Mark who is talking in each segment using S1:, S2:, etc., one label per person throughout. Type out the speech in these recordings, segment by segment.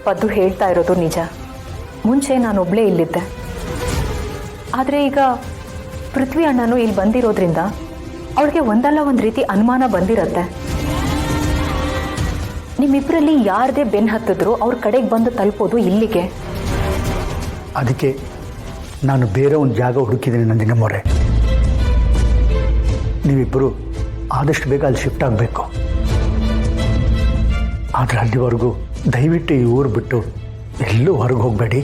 S1: ಪದ್ದು ಹೇಳ್ತಾ ಇರೋದು ನಿಜ. ಮುಂಚೆ ನಾನೊಬ್ಳೇ ಇಲ್ಲಿದ್ದೆ. ಆದರೆ ಈಗ ಪೃಥ್ವಿ ಅಣ್ಣನೂ ಇಲ್ಲಿ ಬಂದಿರೋದ್ರಿಂದ ಅವಳಿಗೆ ಒಂದಲ್ಲ ಒಂದು ರೀತಿ ಅನುಮಾನ ಬಂದಿರತ್ತೆ. ನಿಮ್ಮಿಬ್ಬರಲ್ಲಿ ಯಾರದೇ ಬೆನ್ನು ಹತ್ತಿದ್ರು ಅವ್ರ ಕಡೆಗೆ ಬಂದು ತಲುಪೋದು ಇಲ್ಲಿಗೆ.
S2: ಅದಕ್ಕೆ ನಾನು ಬೇರೆ ಒಂದು ಜಾಗ ಹುಡುಕಿದ್ದೀನಿ ನಂದಿನಮ್ಮವ್ರೆ. ನೀವಿಬ್ಬರು ಆದಷ್ಟು ಬೇಗ ಅಲ್ಲಿ ಶಿಫ್ಟ್ ಆಗಬೇಕು. ಆದರೆ ಅಲ್ಲಿವರೆಗೂ ದಯವಿಟ್ಟು ಈ ಊರು ಬಿಟ್ಟು ಎಲ್ಲೂ ಹೊರಗೆ ಹೋಗಬೇಡಿ.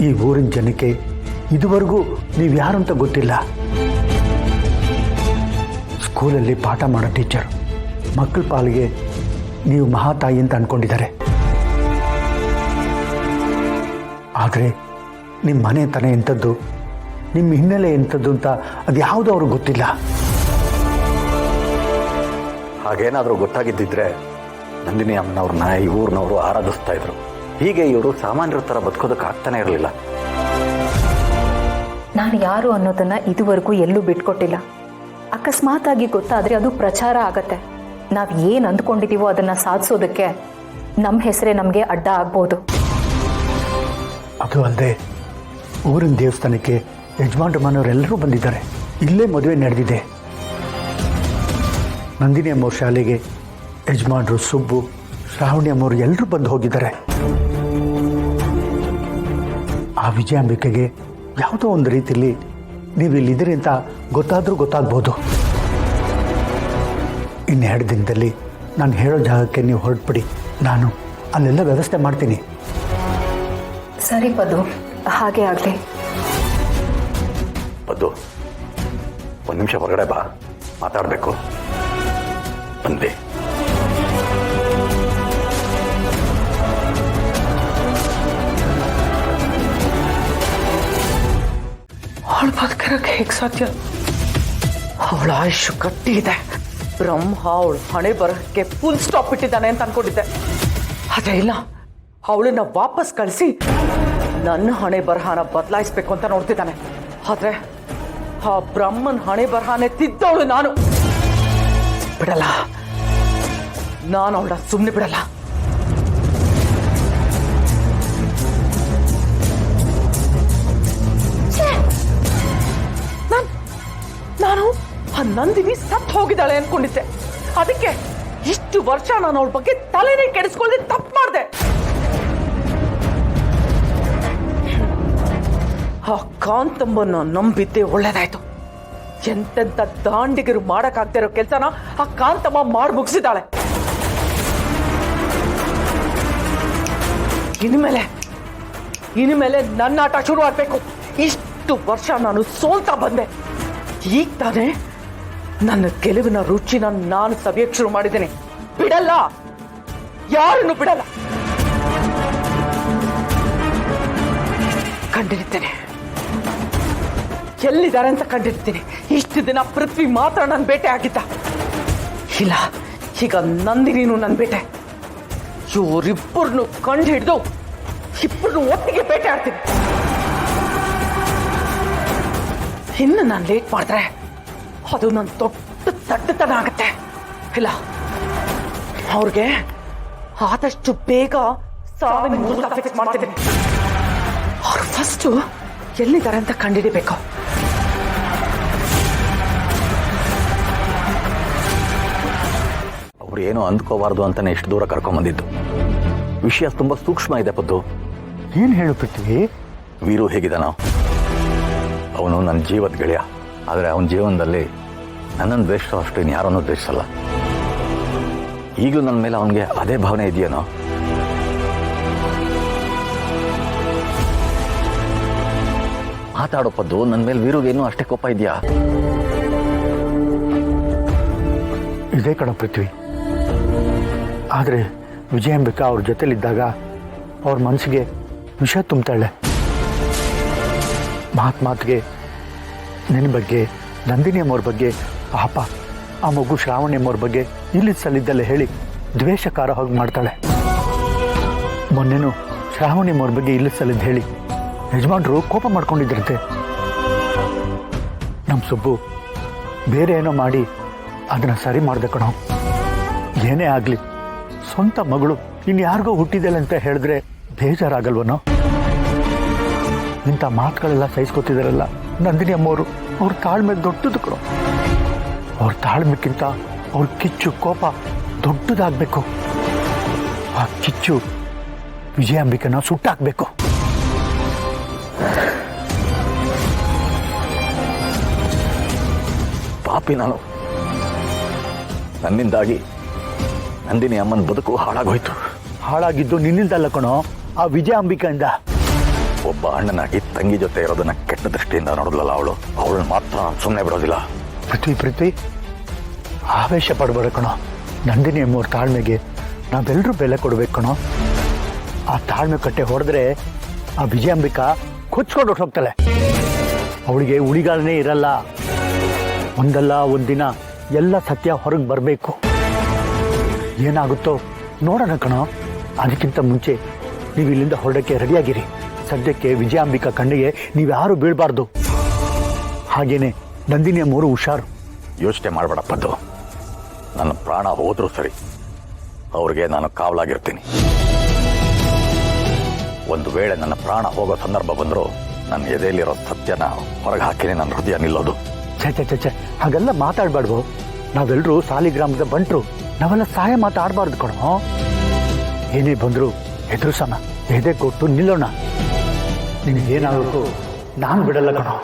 S2: ಈ ಊರಿನ ಜನಕ್ಕೆ ಇದುವರೆಗೂ ನೀವು ಯಾರು ಅಂತ ಗೊತ್ತಿಲ್ಲ. ಸ್ಕೂಲಲ್ಲಿ ಪಾಠ ಮಾಡೋ ಟೀಚರ್ ಮಕ್ಕಳ ಪಾಲಿಗೆ ನೀವು ಮಹಾತಾಯಿ ಅಂತ ಅಂದ್ಕೊಂಡಿದ್ದಾರೆ. ಆದರೆ ನಿಮ್ಮ ಮನೆತನ ಎಂಥದ್ದು, ನಿಮ್ಮ ಹಿನ್ನೆಲೆ ಎಂಥದ್ದು ಅಂತ ಅದು ಯಾವುದೂ ಅವ್ರಿಗೆ ಗೊತ್ತಿಲ್ಲ.
S3: ಹಾಗೇನಾದರೂ ಗೊತ್ತಾಗಿದ್ದಿದ್ರೆ ನಂದಿನಿ ಅಮ್ಮನವ್ರನ್ನ ಈ ಊರಿನವರು ಆರಾಧಿಸ್ತಾ ಇದ್ರು. ಹೀಗೆ ಇವರು ಸಾಮಾನ್ಯರ ಥರ ಬದುಕೋದಕ್ಕೆ ಆಗ್ತಾನೆ ಇರಲಿಲ್ಲ.
S1: ನಾನು ಯಾರು ಅನ್ನೋದನ್ನ ಇದುವರೆಗೂ ಎಲ್ಲೂ ಬಿಟ್ಕೊಟ್ಟಿಲ್ಲ. ಅಕಸ್ಮಾತ್ ಆಗಿ ಗೊತ್ತಾದರೆ ಅದು ಪ್ರಚಾರ ಆಗತ್ತೆ. ನಾವು ಏನು ಅಂದ್ಕೊಂಡಿದ್ದೀವೋ ಅದನ್ನು ಸಾಧಿಸೋದಕ್ಕೆ ನಮ್ಮ ಹೆಸರೇ ನಮಗೆ ಅಡ್ಡ ಆಗ್ಬೋದು.
S2: ಅದು ಅಲ್ಲದೆ ಊರಿನ ದೇವಸ್ಥಾನಕ್ಕೆ ಯಜಮಾನ್ರ ಮನೆಯವರೆಲ್ಲರೂ ಬಂದಿದ್ದಾರೆ. ಇಲ್ಲೇ ಮದುವೆ ನಡೆದಿದೆ. ನಂದಿನಿ ಅಮ್ಮವ್ರ ಶಾಲೆಗೆ ಯಜಮಾನ್ರು ಸುಬ್ಬು, ಶ್ರಾವಣಿ ಅಮ್ಮವ್ರು ಎಲ್ಲರೂ ಬಂದು ಹೋಗಿದ್ದಾರೆ. ಆ ವಿಜಯಾಂಬಿಕೆಗೆ ಯಾವುದೋ ಒಂದು ರೀತಿಯಲ್ಲಿ ನೀವು ಇಲ್ಲಿದ್ದೀರಿ ಅಂತ ಗೊತ್ತಾದರೂ ಗೊತ್ತಾಗ್ಬೋದು. ಇನ್ನೆರಡು ದಿನದಲ್ಲಿ ನಾನು ಹೇಳೋ ಜಾಗಕ್ಕೆ ನೀವು ಹೊರಟ್ಬಿಡಿ. ನಾನು ಅಲ್ಲೆಲ್ಲ ವ್ಯವಸ್ಥೆ ಮಾಡ್ತೀನಿ.
S1: ಸರಿ ಪದ್ದು, ಹಾಗೆ ಆಗಲಿ.
S3: ಪದ್ದು, ಒಂದು ನಿಮಿಷ ಹೊರಗಡೆ ಬಾ, ಮಾತಾಡಬೇಕು. ಬಂದೆ.
S4: ಅವಳು ಬದುಕಿರೋಕೆ ಹೇಗೆ ಸಾಧ್ಯ? ಅವಳ ಆಯುಷ್ ಗಟ್ಟಿ ಇದೆ. ಬ್ರಹ್ಮ ಅವಳು ಹಣೆ ಬರೋಕ್ಕೆ ಫುಲ್ ಸ್ಟಾಪ್ ಇಟ್ಟಿದ್ದಾನೆ ಅಂತ ಅನ್ಕೊಂಡಿದ್ದೆ. ಅದೇ ಇಲ್ಲ, ಅವಳನ್ನ ವಾಪಸ್ ಕಳಿಸಿ ನನ್ನ ಹಣೆ ಬರಹನ ಬದಲಾಯಿಸ್ಬೇಕು ಅಂತ ನೋಡ್ತಿದ್ದಾನೆ. ಆದ್ರೆ ಆ ಬ್ರಹ್ಮನ್ ಹಣೆ ಬರಹನೇ ತಿದ್ದವಳು ನಾನು. ಬಿಡಲ್ಲ, ನಾನು ಅವಳ ಸುಮ್ಮನೆ ಬಿಡಲ್ಲ. ನಾನು ಆ ನಂದಿನಿ ಸತ್ತು ಹೋಗಿದ್ದಾಳೆ ಅನ್ಕೊಂಡಿದ್ದೆ. ಅದಕ್ಕೆ ಇಷ್ಟು ವರ್ಷ ನಾನು ಅವಳ ಬಗ್ಗೆ ತಲೆನೇ ಕೆಡಿಸ್ಕೊಳ್ಳದೆ ತಪ್ಪು ಮಾಡಿದೆ. ಆ ಕಾಂತಮ್ಮನ ನಂಬಿದ್ದೆ ಒಳ್ಳೇದಾಯ್ತು. ಎಂತೆಂತ ದಾಂಡಿಗರು ಮಾಡಕ್ಕಾಗ್ತಾ ಇರೋ ಕೆಲಸನ ಆ ಕಾಂತಮ್ಮ ಮಾಡಿ ಮುಗಿಸಿದಾಳೆ. ಇನ್ಮೇಲೆ ನನ್ನ ಆಟ ಶುರು ಆಗ್ಬೇಕು. ಇಷ್ಟು ವರ್ಷ ನಾನು ಸೋಲ್ತಾ ಬಂದೆ. ಈಗ ತಾನೇ ನನ್ನ ಗೆಲುವಿನ ರುಚಿನ ನಾನು ಸವಿಯಕ್ಕೆ ಶುರು ಮಾಡಿದ್ದೇನೆ. ಬಿಡಲ್ಲ, ಯಾರನ್ನು ಬಿಡಲ್ಲ. ಕಂಡಿರ್ತೇನೆ, ಎಲ್ಲಿದ್ದಾರೆ ಅಂತ ಕಂಡಿರ್ತೀನಿ. ಇಷ್ಟು ದಿನ ಪೃಥ್ವಿ ಮಾತ್ರ ನನ್ನ ಬೇಟೆ ಆಗಿದ್ದ. ಇಲ್ಲ, ಈಗ ನಂದಿನಿನೂ ನನ್ನ ಬೇಟೆ. ಇವರಿಬ್ಬರನ್ನು ಕಂಡು ಹಿಡಿದು ಇಬ್ಬರನ್ನು ಒಟ್ಟಿಗೆ ಬೇಟೆ ಆಡ್ತೀನಿ. ಇನ್ನು ನಾನು ಲೇಟ್ ಮಾಡಿದ್ರೆ ಅದು ನನ್ನ ದೊಡ್ಡ ದಡ್ಡತನ ಆಗುತ್ತೆ. ಇಲ್ಲ, ಅವ್ರಿಗೆ ಆದಷ್ಟು ಬೇಗ ಸಾವಿನ ಮುಹೂರ್ತ ಫಿಕ್ಸ್ ಮಾಡ್ತೀನಿ. ಅವ್ರು ಫಸ್ಟು ಎಲ್ಲಿದ್ದಾರೆ ಅಂತ ಕಂಡಿಡಿಬೇಕು.
S3: ಅವ್ರು ಏನೋ ಅಂದ್ಕೋಬಾರ್ದು ಅಂತಾನೆ ಇಷ್ಟು ದೂರ ಕರ್ಕೊಂಬಂದಿದ್ದು. ವಿಷಯ ತುಂಬಾ ಸೂಕ್ಷ್ಮ ಇದೆ ಪದ್ದು.
S2: ಏನು ಹೇಳು ಪೃಥ್ವಿ?
S3: ವೀರು ಹೇಗಿದ್ದಾನೋ? ಅವನು ನನ್ನ ಜೀವದ ಗೆಳೆಯ. ಆದರೆ ಅವನ ಜೀವನದಲ್ಲಿ ನನ್ನನ್ನು ದ್ವೇಷಿಸೋ ಅಷ್ಟು ಇನ್ಯಾರನ್ನೂ ದ್ವೇಷಿಸಲ್ಲ. ಈಗಲೂ ನನ್ನ ಮೇಲೆ ಅವನಿಗೆ ಅದೇ ಭಾವನೆ ಇದೆಯೇನೋ? ಮಾತಾಡೋ ಪದ್ದು, ನನ್ನ ಮೇಲೆ ವೀರುಗೇನು ಅಷ್ಟೇ ಕೋಪ ಇದೆಯಾ?
S2: ಇದೇ ಕಣ ಪೃಥ್ವಿ. ಆದರೆ ವಿಜಯಾಂಬಿಕಾ ಅವ್ರ ಜೊತೆಲಿದ್ದಾಗ ಅವ್ರ ಮನಸ್ಸಿಗೆ ವಿಷ ತುಂಬ್ತಾಳೆ. ಮಾತಿಗೆ ನಿನ್ನ ಬಗ್ಗೆ, ನಂದಿನಿ ಅಮ್ಮವ್ರ ಬಗ್ಗೆ, ಪಾಪ ಆ ಮಗು ಶ್ರಾವಣಿ ಅಮ್ಮವ್ರ ಬಗ್ಗೆ ಇಲ್ಲಿದ್ದ ಸಲ್ಲಿದ್ದಲ್ಲೇ ಹೇಳಿ ದ್ವೇಷಕಾರ ಹೋಗಿ ಮಾಡ್ತಾಳೆ. ಮೊನ್ನೆನೂ ಶ್ರಾವಣಿ ಅಮ್ಮವ್ರ ಬಗ್ಗೆ ಇಲ್ಲಿದ್ದ ಸಲ್ಲಿದ್ದು ಹೇಳಿ ಯಜಮಾನ್ರು ಕೋಪ ಮಾಡ್ಕೊಂಡಿದ್ರಂತೆ. ನಮ್ಮ ಸುಬ್ಬು ಬೇರೆ ಏನೋ ಮಾಡಿ ಅದನ್ನು ಸರಿ ಮಾಡಿದೆ ಕಣೋ. ಏನೇ ಆಗಲಿ ಸ್ವಂತ ಮಗಳು ಇನ್ಯಾರಿಗೋ ಹುಟ್ಟಿದೆಲ್ಲ ಅಂತ ಹೇಳಿದ್ರೆ ಬೇಜಾರಾಗಲ್ವನೋ? ಇಂಥ ಮಾತುಗಳೆಲ್ಲ ಸಹಿಸ್ಕೊತಿದಾರಲ್ಲ ನಂದಿನಿ ಅಮ್ಮವರು, ಅವ್ರ ತಾಳ್ಮೆ ದೊಡ್ಡದು ಕಣೋ. ಅವ್ರ ತಾಳ್ಮೆಕ್ಕಿಂತ ಅವ್ರ ಕಿಚ್ಚು ಕೋಪ ದೊಡ್ಡದಾಗಬೇಕು. ಆ ಕಿಚ್ಚು ವಿಜಯಾಂಬಿಕನ ಸುಟ್ಟಾಕ್ಬೇಕು.
S3: ಪಾಪಿ ನಾನು. ನನ್ನಿಂದಾಗಿ ನಂದಿನಿ ಅಮ್ಮನ ಬದುಕು ಹಾಳಾಗೋಯ್ತು.
S2: ಹಾಳಾಗಿದ್ದು ನಿನ್ನಿಂದಲ್ಲ ಕಣೋ, ಆ ವಿಜಯಾಂಬಿಕೆಯಿಂದ.
S3: ಒಬ್ಬ ಅಣ್ಣನಾಗಿ ತಂಗಿ ಜೊತೆ ಇರೋದನ್ನ ಕೆಟ್ಟ ದೃಷ್ಟಿಯಿಂದ ನೋಡಿದ್ಲಲ್ಲ ಅವಳನ್ನ ಮಾತ್ರ ಸುಮ್ಮನೆ ಬಿಡೋದಿಲ್ಲ.
S2: ಪೃಥ್ವಿ ಆವೇಶ ಪಡಬೇಡ ಕಣೋ. ನಂದಿನಿ ಅಮ್ಮವ್ರ ತಾಳ್ಮೆಗೆ ನಾವೆಲ್ಲರೂ ಬೆಲೆ ಕೊಡ್ಬೇಕು ಕಣೋ. ಆ ತಾಳ್ಮೆ ಕಟ್ಟೆ ಹೊಡೆದ್ರೆ ಆ ವಿಜಯಾಂಬಿಕಾ ಕೊಚ್ಕೊಂಡು ಹೋಗ್ತಾಳೆ. ಅವಳಿಗೆ ಉಳಿಗಾಲನೇ ಇರಲ್ಲ. ಒಂದಲ್ಲ ಒಂದಿನ ಎಲ್ಲ ಸತ್ಯ ಹೊರಗೆ ಬರಬೇಕು. ಏನಾಗುತ್ತೋ ನೋಡೋಣ ಕಣೋ. ಅದಕ್ಕಿಂತ ಮುಂಚೆ ನೀವು ಇಲ್ಲಿಂದ ಹೊರಡಕ್ಕೆ ರೆಡಿಯಾಗಿರಿ. ಸದ್ಯಕ್ಕೆ ವಿಜಯಾಂಬಿಕಾ ಕಣ್ಣಿಗೆ ನೀವ್ಯಾರು ಬೀಳಬಾರ್ದು. ಹಾಗೇನೆ ನಂದಿನಿ ಅಮ್ಮವರು ಹುಷಾರು.
S3: ಯೋಚನೆ ಮಾಡಬೇಡಪ್ಪದ್ದು. ನನ್ನ ಪ್ರಾಣ ಹೋದ್ರೂ ಸರಿ, ಅವ್ರಿಗೆ ನಾನು ಕಾವಲಾಗಿರ್ತೀನಿ. ಒಂದು ವೇಳೆ ನನ್ನ ಪ್ರಾಣ ಹೋಗೋ ಸಂದರ್ಭ ಬಂದರೂ ನನ್ನ ಎದೆಯಲ್ಲಿರೋ ಸತ್ಯನ ಹೊರಗೆ ಹಾಕಿನೇ ನನ್ನ ಹೃದಯ ನಿಲ್ಲೋದು.
S2: ಛೆ ಹಾಗೆಲ್ಲ ಮಾತಾಡಬಾರ್ದು. ನಾವೆಲ್ಲರೂ ಸಾಲಿಗ್ರಾಮದ ಬಂಟ್ರು. ನಾವೆಲ್ಲ ಸಹಾಯ ಮಾತಾಡಬಾರ್ದು ಕಣೋ. ಏನೇ ಬಂದರೂ ಎದುರಿಸೋಣ, ಎದೆ ಕೊಟ್ಟು ನಿಲ್ಲೋಣ. ನಿನಗೇನಾಗಬೇಕು ನಾನು ಬಿಡಲ್ಲ ಕಣೋ.